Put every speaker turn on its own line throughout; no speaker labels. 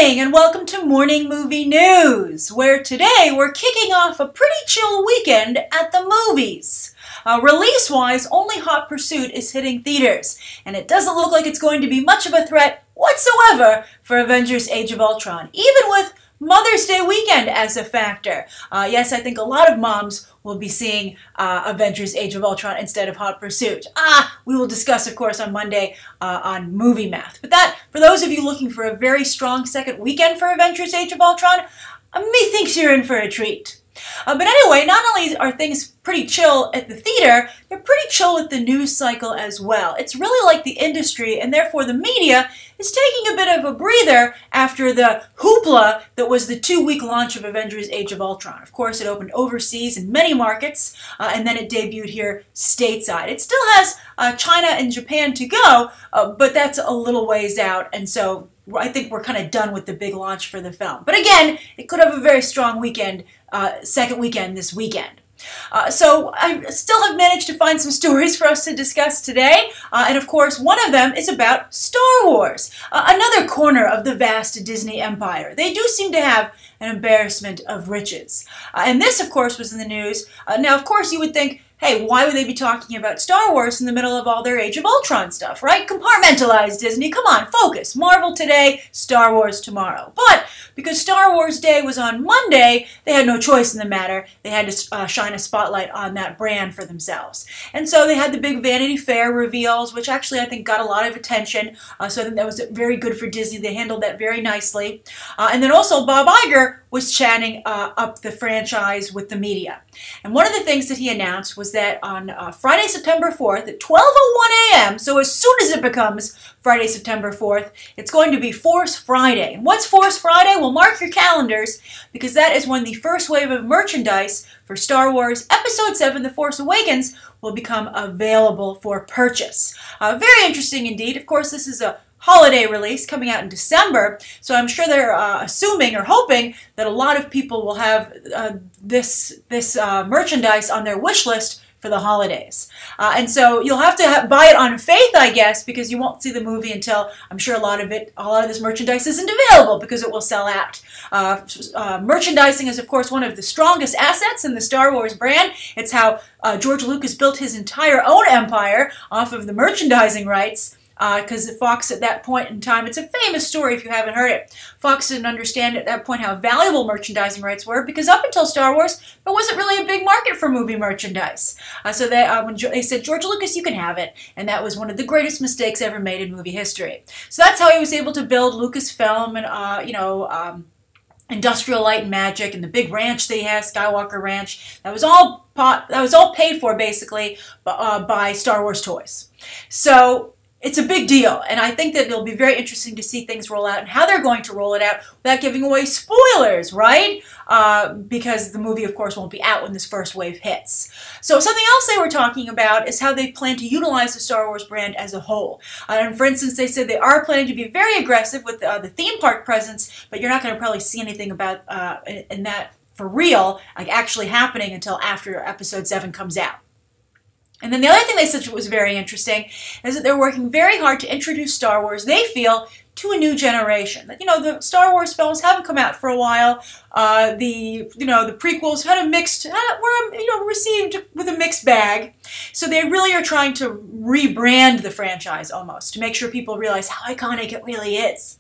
morning and welcome to Morning Movie News, where today we're kicking off a pretty chill weekend at the movies. Release-wise, only Hot Pursuit is hitting theaters, and it doesn't look like it's going to be much of a threat whatsoever for Avengers Age of Ultron, even with Mother's Day weekend as a factor. Yes, I think a lot of moms will be seeing Avengers Age of Ultron instead of Hot Pursuit. We will discuss, of course, on Monday on Movie Math. But that, for those of you looking for a very strong second weekend for Avengers Age of Ultron, methinks you're in for a treat. But anyway, not only are things pretty chill at the theater, they're pretty chill with the news cycle as well. It's really like the industry, and therefore the media, is taking a bit of a breather after the hoopla that was the 2-week launch of Avengers Age of Ultron. Of course, it opened overseas in many markets, and then it debuted here stateside. It still has China and Japan to go, but that's a little ways out, and so I think we're kind of done with the big launch for the film. But again, it could have a very strong weekend, second weekend this weekend. So I still have managed to find some stories for us to discuss today, and of course one of them is about Star Wars, another corner of the vast Disney empire. They do seem to have an embarrassment of riches. And this, of course, was in the news. Now, of course, you would think, hey, why would they be talking about Star Wars in the middle of all their Age of Ultron stuff, right? Compartmentalize, Disney. Come on, focus. Marvel today, Star Wars tomorrow. But because Star Wars Day was on Monday, they had no choice in the matter. They had to shine a spotlight on that brand for themselves. And so they had the big Vanity Fair reveals, which actually I think got a lot of attention. So I think that was very good for Disney. They handled that very nicely. And then also Bob Iger was chatting up the franchise with the media. And one of the things that he announced was that on Friday, September 4th at 12:01 a.m., so as soon as it becomes Friday, September 4th, it's going to be Force Friday. And what's Force Friday? Well, mark your calendars, because that is when the first wave of merchandise for Star Wars Episode 7, The Force Awakens, will become available for purchase. Very interesting indeed. Of course, this is a holiday release coming out in December, so I'm sure they're assuming or hoping that a lot of people will have this merchandise on their wish list for the holidays. And so you'll have to buy it on faith, I guess, because you won't see the movie until, I'm sure a lot of this merchandise isn't available because it will sell out. Merchandising is, of course, one of the strongest assets in the Star Wars brand. It's how George Lucas built his entire own empire off of the merchandising rights. Because Fox at that point in time, it's a famous story if you haven't heard it, Fox didn't understand at that point how valuable merchandising rights were, because up until Star Wars, there wasn't really a big market for movie merchandise. So when they said, George Lucas, you can have it, and that was one of the greatest mistakes ever made in movie history. So that's how he was able to build Lucasfilm and, Industrial Light and Magic, and the big ranch they have, Skywalker Ranch. That was all paid for, basically, by Star Wars toys. So it's a big deal, and I think that it'll be very interesting to see things roll out and how they're going to roll it out without giving away spoilers, right? Because the movie, of course, won't be out when this first wave hits. So something else they were talking about is how they plan to utilize the Star Wars brand as a whole. And for instance, they said they are planning to be very aggressive with the theme park presence, but you're not going to probably see anything about in that for real, like actually happening until after Episode 7 comes out. And then the other thing they said was very interesting is that they're working very hard to introduce Star Wars, they feel, to a new generation. That, the Star Wars films haven't come out for a while. The prequels were received with a mixed bag. So they really are trying to rebrand the franchise almost to make sure people realize how iconic it really is.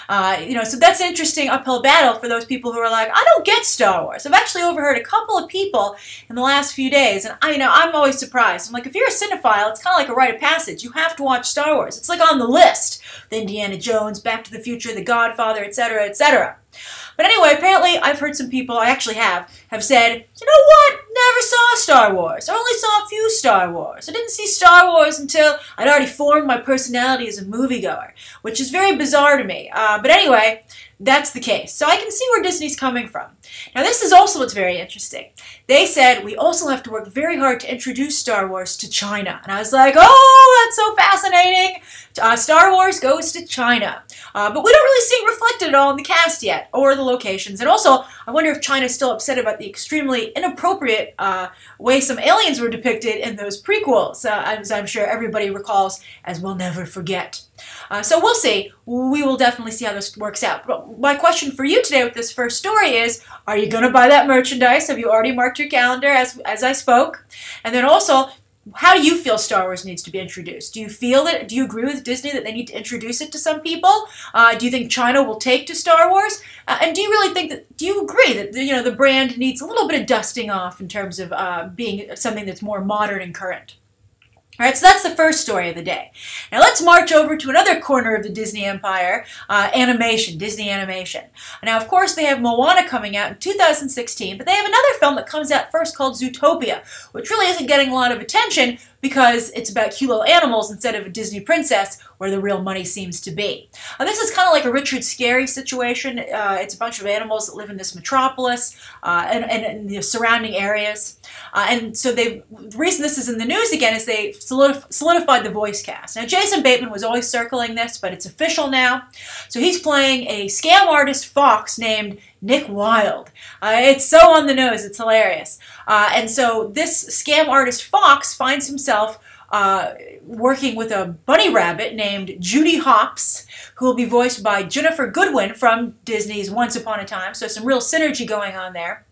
So that's an interesting uphill battle for those people who are like, I don't get Star Wars. I've actually overheard a couple of people in the last few days, and I'm always surprised. I'm like, if you're a cinephile, it's kind of like a rite of passage. You have to watch Star Wars. It's like on the list. The Indiana Jones, Back to the Future, The Godfather, etc., etc. But anyway, apparently I've heard some people, I actually have said, you know what? Never saw Star Wars. I only saw a few Star Wars. I didn't see Star Wars until I'd already formed my personality as a moviegoer, which is very bizarre to me. But anyway, that's the case. So I can see where Disney's coming from. Now this is also what's very interesting. They said we also have to work very hard to introduce Star Wars to China. And I was like, oh, that's so fascinating. Star Wars goes to China. But we don't really see it reflected at all in the cast yet, or the locations. And also, I wonder if China's still upset about the extremely inappropriate way some aliens were depicted in those prequels, as I'm sure everybody recalls, as we'll never forget. So we'll see. We will definitely see how this works out. But my question for you today with this first story is, are you going to buy that merchandise? Have you already marked your calendar as I spoke? And then also, how do you feel Star Wars needs to be introduced? Do you feel that? Do you agree with Disney that they need to introduce it to some people? Do you think China will take to Star Wars? And do you really think that? Do you agree that the brand needs a little bit of dusting off in terms of being something that's more modern and current? All right, so that's the first story of the day. Now let's march over to another corner of the Disney empire, animation, Disney animation. Now, of course, they have Moana coming out in 2016, but they have another film that comes out first called Zootopia, which really isn't getting a lot of attention because it's about cute little animals instead of a Disney princess where the real money seems to be. This is kind of like a Richard Scarry situation. It's a bunch of animals that live in this metropolis and the surrounding areas. And so the reason this is in the news again is they solidified the voice cast. Now, Jason Bateman was always circling this, but it's official now. So he's playing a scam artist fox named Nick Wilde. It's so on the nose, it's hilarious. And so this scam artist fox finds himself working with a bunny rabbit named Judy Hopps, who will be voiced by Jennifer Goodwin from Disney's Once Upon a Time. So some real synergy going on there.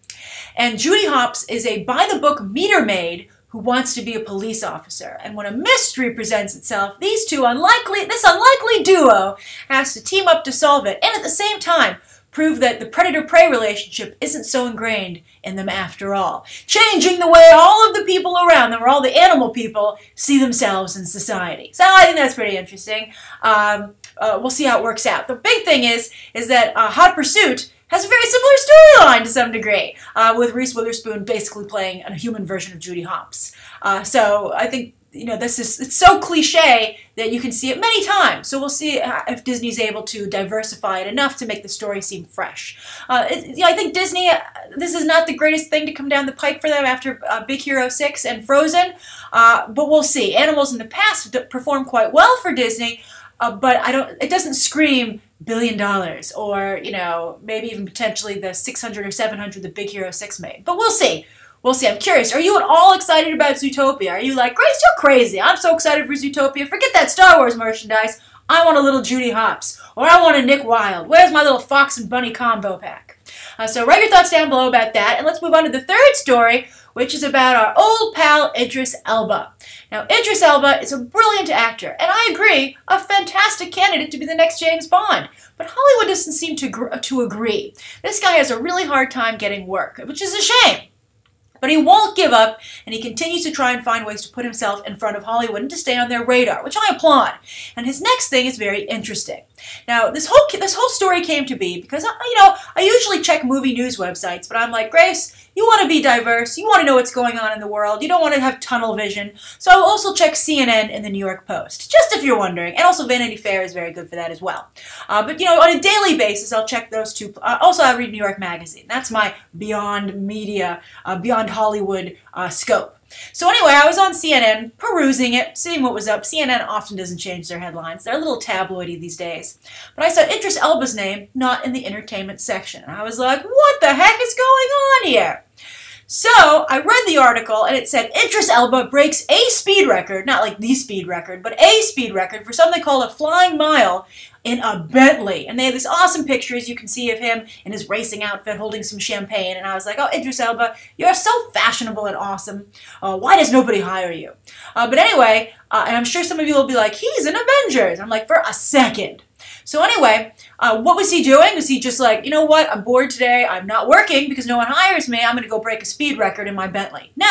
And Judy Hopps is a by-the-book meter maid who wants to be a police officer. And when a mystery presents itself, this unlikely duo has to team up to solve it, and at the same time prove that the predator-prey relationship isn't so ingrained in them after all, changing the way all of the people around them, or all the animal people, see themselves in society. So I think that's pretty interesting. We'll see how it works out. The big thing is that Hot Pursuit has a very similar storyline to some degree, with Reese Witherspoon basically playing a human version of Judy Hopps. So I think it's so cliche that you can see it many times. So we'll see if Disney's able to diversify it enough to make the story seem fresh. I think Disney, this is not the greatest thing to come down the pike for them after Big Hero 6 and Frozen, but we'll see. Animals in the past performed quite well for Disney, but it doesn't scream $1 billion or, maybe even potentially the 600 or 700 the Big Hero 6 made. But we'll see. We'll see. I'm curious. Are you at all excited about Zootopia? Are you like, Grace, you're crazy. I'm so excited for Zootopia. Forget that Star Wars merchandise. I want a little Judy Hopps. Or I want a Nick Wilde. Where's my little fox and bunny combo pack? So write your thoughts down below about that. And let's move on to the third story, which is about our old pal Idris Elba. Now, Idris Elba is a brilliant actor, and I agree, a fantastic candidate to be the next James Bond. But Hollywood doesn't seem to agree. This guy has a really hard time getting work, which is a shame. But he won't give up, and he continues to try and find ways to put himself in front of Hollywood and to stay on their radar, which I applaud. And his next thing is very interesting. Now, this whole story came to be because, I usually check movie news websites, but I'm like, Grace, you want to be diverse, you want to know what's going on in the world, you don't want to have tunnel vision, so I will also check CNN and the New York Post, just if you're wondering, and also Vanity Fair is very good for that as well. But, on a daily basis, I'll check those two. Also, I read New York Magazine. That's my beyond media, beyond Hollywood scope. So anyway, I was on CNN, perusing it, seeing what was up. CNN often doesn't change their headlines. They're a little tabloidy these days. But I saw Idris Elba's name not in the entertainment section. And I was like, what the heck is going on here? So I read the article, and it said Idris Elba breaks a speed record, not like the speed record, but a speed record for something called a flying mile in a Bentley. And they had this awesome pictures you can see of him in his racing outfit holding some champagne. And I was like, oh, Idris Elba, you're so fashionable and awesome. Why does nobody hire you? But anyway, and I'm sure some of you will be like, he's in Avengers. I'm like, for a second. So anyway, what was he doing? Was he just like, you know what, I'm bored today, I'm not working because no one hires me, I'm going to go break a speed record in my Bentley. No,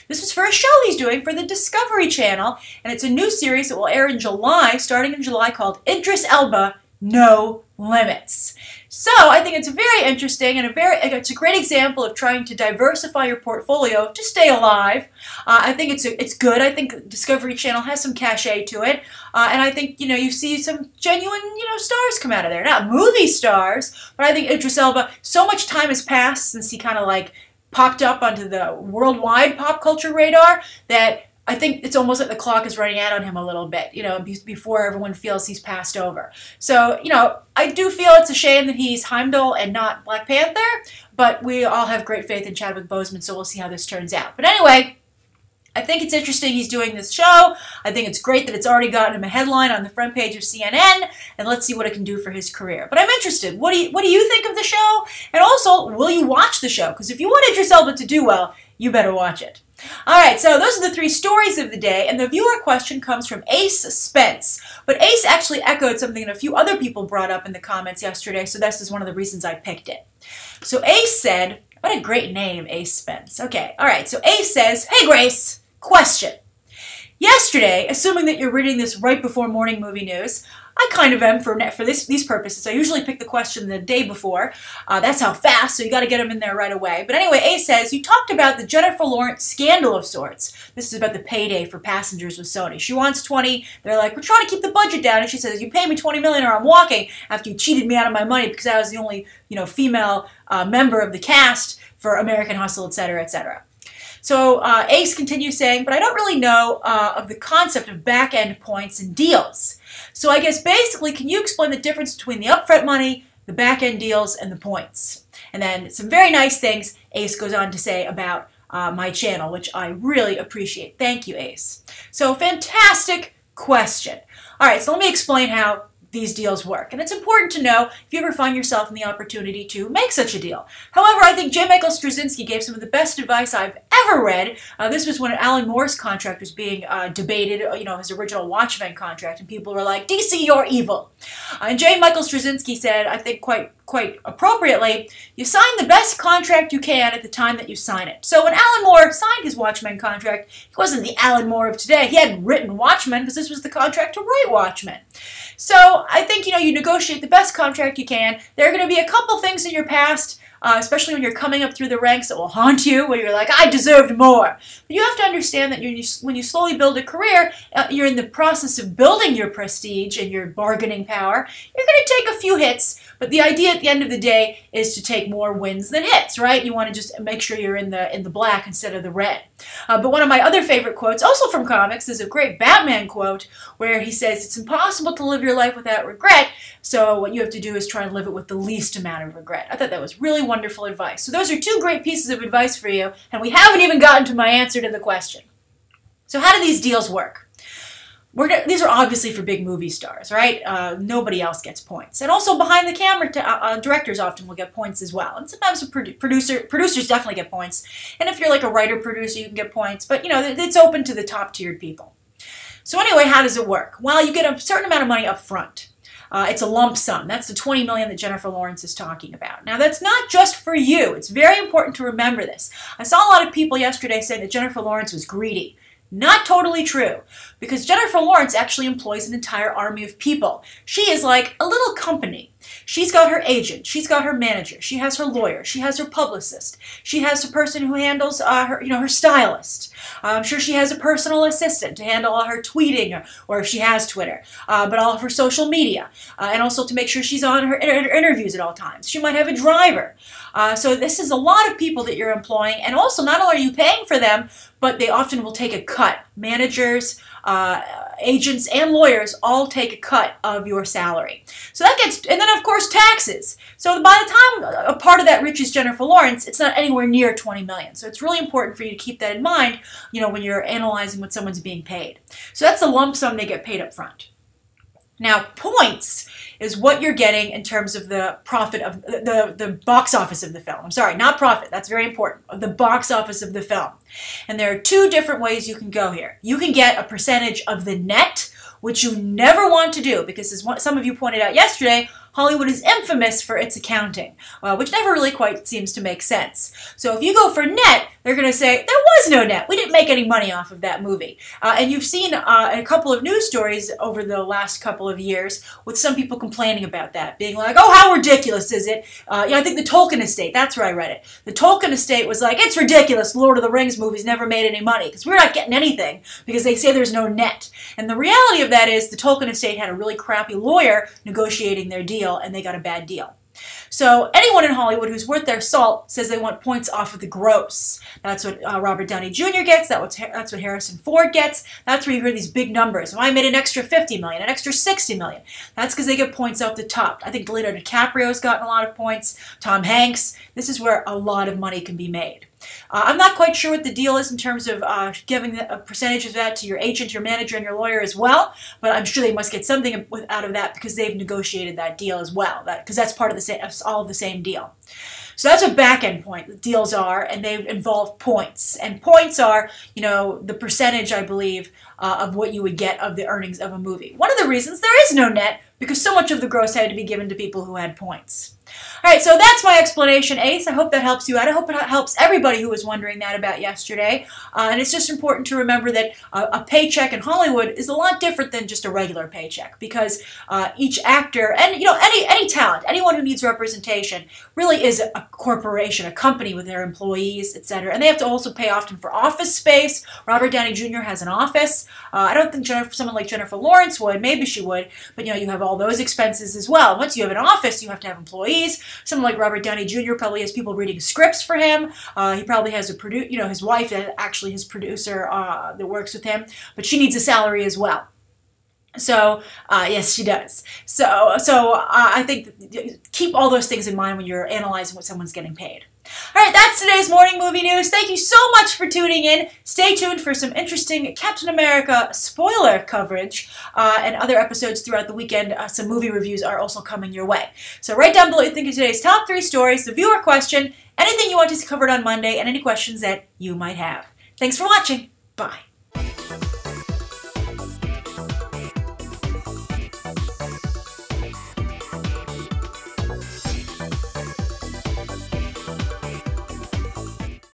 this was for a show he's doing for the Discovery Channel, and it's a new series that will air in July, starting in July, called Idris Elba, No Limits. So I think it's very interesting and it's a great example of trying to diversify your portfolio to stay alive. I think it's good. I think Discovery Channel has some cachet to it, and I think you see some genuine stars come out of there. Not movie stars, but I think Idris Elba. So much time has passed since he kind of like popped up onto the worldwide pop culture radar that I think it's almost like the clock is running out on him a little bit, before everyone feels he's passed over. So, I do feel it's a shame that he's Heimdall and not Black Panther, but we all have great faith in Chadwick Boseman, so we'll see how this turns out. But anyway, I think it's interesting he's doing this show. I think it's great that it's already gotten him a headline on the front page of CNN, and let's see what it can do for his career. But I'm interested. What do you think of the show? And also, will you watch the show? Because if you want Idris Elba to do well, you better watch it. All right, so those are the 3 stories of the day, and the viewer question comes from Ace Spence. But Ace actually echoed something that a few other people brought up in the comments yesterday, so this is one of the reasons I picked it. So Ace said, what a great name, Ace Spence. Okay, all right, so Ace says, hey Grace, question. Yesterday, assuming that you're reading this right before morning movie news, I kind of am for these purposes. I usually pick the question the day before. That's how fast, so you got to get them in there right away. But anyway, Ace says, you talked about the Jennifer Lawrence scandal of sorts. This is about the payday for passengers with Sony. She wants 20. They're like, we're trying to keep the budget down. And she says, you pay me 20 million or I'm walking, after you cheated me out of my money because I was the only, female member of the cast for American Hustle, etc., etc. So Ace continues saying, but I don't really know of the concept of back-end points and deals. So I guess basically, can you explain the difference between the upfront money, the back-end deals, and the points? And then some very nice things Ace goes on to say about my channel, which I really appreciate. Thank you, Ace. So fantastic question. All right, so let me explain how these deals work. And it's important to know if you ever find yourself in the opportunity to make such a deal. However, I think J. Michael Straczynski gave some of the best advice I've ever read. This was when Alan Moore's contract was being debated, his original Watchmen contract, and people were like, DC, you're evil. And J. Michael Straczynski said, I think quite appropriately, you sign the best contract you can at the time that you sign it. So when Alan Moore signed his Watchmen contract, he wasn't the Alan Moore of today. He hadn't written Watchmen because this was the contract to write Watchmen. So I think, you negotiate the best contract you can. There are going to be a couple things in your past, especially when you're coming up through the ranks, that will haunt you, where you're like, I deserved more. But you have to understand that when you slowly build a career, you're in the process of building your prestige and your bargaining power. You're going to take a few hits, but the idea at the end of the day is to take more wins than hits, right? You want to just make sure you're in the black instead of the red. But one of my other favorite quotes, also from comics, is a great Batman quote where he says, it's impossible to live your life without regret, so what you have to do is try and live it with the least amount of regret. I thought that was really wonderful advice. So those are 2 great pieces of advice for you, and we haven't even gotten to my answer to the question. So how do these deals work? These are obviously for big movie stars, right? Nobody else gets points. And also behind the camera, directors often will get points as well. And sometimes producers definitely get points. And if you're like a writer-producer, you can get points. But, it's open to the top-tiered people. So anyway, how does it work? Well, you get a certain amount of money up front. It's a lump sum. That's the 20 million that Jennifer Lawrence is talking about. Now, that's not just for you. It's very important to remember this. I saw a lot of people yesterday saying that Jennifer Lawrence was greedy. Not totally true, because Jennifer Lawrence actually employs an entire army of people. She is like a little company. She's got her agent, she's got her manager, she has her lawyer, she has her publicist, she has a person who handles her stylist. I'm sure she has a personal assistant to handle all her tweeting, or if she has Twitter, but all of her social media, and also to make sure she's on her interviews at all times. She might have a driver. So this is a lot of people that you're employing, and also not only are you paying for them, but they often will take a cut. Managers, agents, and lawyers all take a cut of your salary. So that gets, and then of course taxes. So by the time a part of that reaches Jennifer Lawrence, it's not anywhere near 20 million. So it's really important for you to keep that in mind, when you're analyzing what someone's being paid. So that's the lump sum they get paid up front. Now, points is what you're getting in terms of the profit of the box office of the film. I'm sorry, not profit. That's very important. The box office of the film. And there are 2 different ways you can go here. You can get a percentage of the net, which you never want to do because, as some of you pointed out yesterday, Hollywood is infamous for its accounting, which never really quite seems to make sense. So if you go for net, they're going to say, there was no net. We didn't make any money off of that movie. And you've seen a couple of news stories over the last couple of years with some people complaining about that, being like, oh, how ridiculous is it? I think the Tolkien estate, that's where I read it. The Tolkien estate was like, it's ridiculous. Lord of the Rings movies never made any money because we're not getting anything because they say there's no net. And the reality of that is the Tolkien estate had a really crappy lawyer negotiating their deal, and they got a bad deal. So anyone in Hollywood who's worth their salt says they want points off of the gross. That's what Robert Downey Jr. gets. That's what Harrison Ford gets. That's where you hear these big numbers. Well, I made an extra 50 million, an extra 60 million. That's because they get points off the top. I think Leonardo DiCaprio's gotten a lot of points. Tom Hanks. This is where a lot of money can be made. I'm not quite sure what the deal is in terms of giving a percentage of that to your agent, your manager, and your lawyer as well, but I'm sure they must get something out of that because they've negotiated that deal as well, because that's part of all of the same deal. So that's what back-end deals are, and they involve points. And points are, the percentage, I believe, of what you would get of the earnings of a movie. One of the reasons there is no net, because so much of the gross had to be given to people who had points. All right, so that's my explanation, Ace. I hope that helps you out. I hope it helps everybody who was wondering that about yesterday. And it's just important to remember that a paycheck in Hollywood is a lot different than just a regular paycheck, because each actor and any talent, anyone who needs representation, really is a corporation, a company with their employees, etc. And they have to also pay often for office space. Robert Downey Jr. has an office. I don't think someone like Jennifer Lawrence would. Maybe she would, but you have all those expenses as well. Once you have an office, you have to have employees. Someone like Robert Downey Jr. probably has people reading scripts for him. He probably has his wife, actually his producer that works with him, but she needs a salary as well. So, yes, she does. So I think keep all those things in mind when you're analyzing what someone's getting paid. All right, that's today's morning movie news. Thank you so much for tuning in. Stay tuned for some interesting Captain America spoiler coverage and other episodes throughout the weekend. Some movie reviews are also coming your way. So write down below what you think of today's top 3 stories, the viewer question, anything you want to see covered on Monday, and any questions that you might have. Thanks for watching. Bye.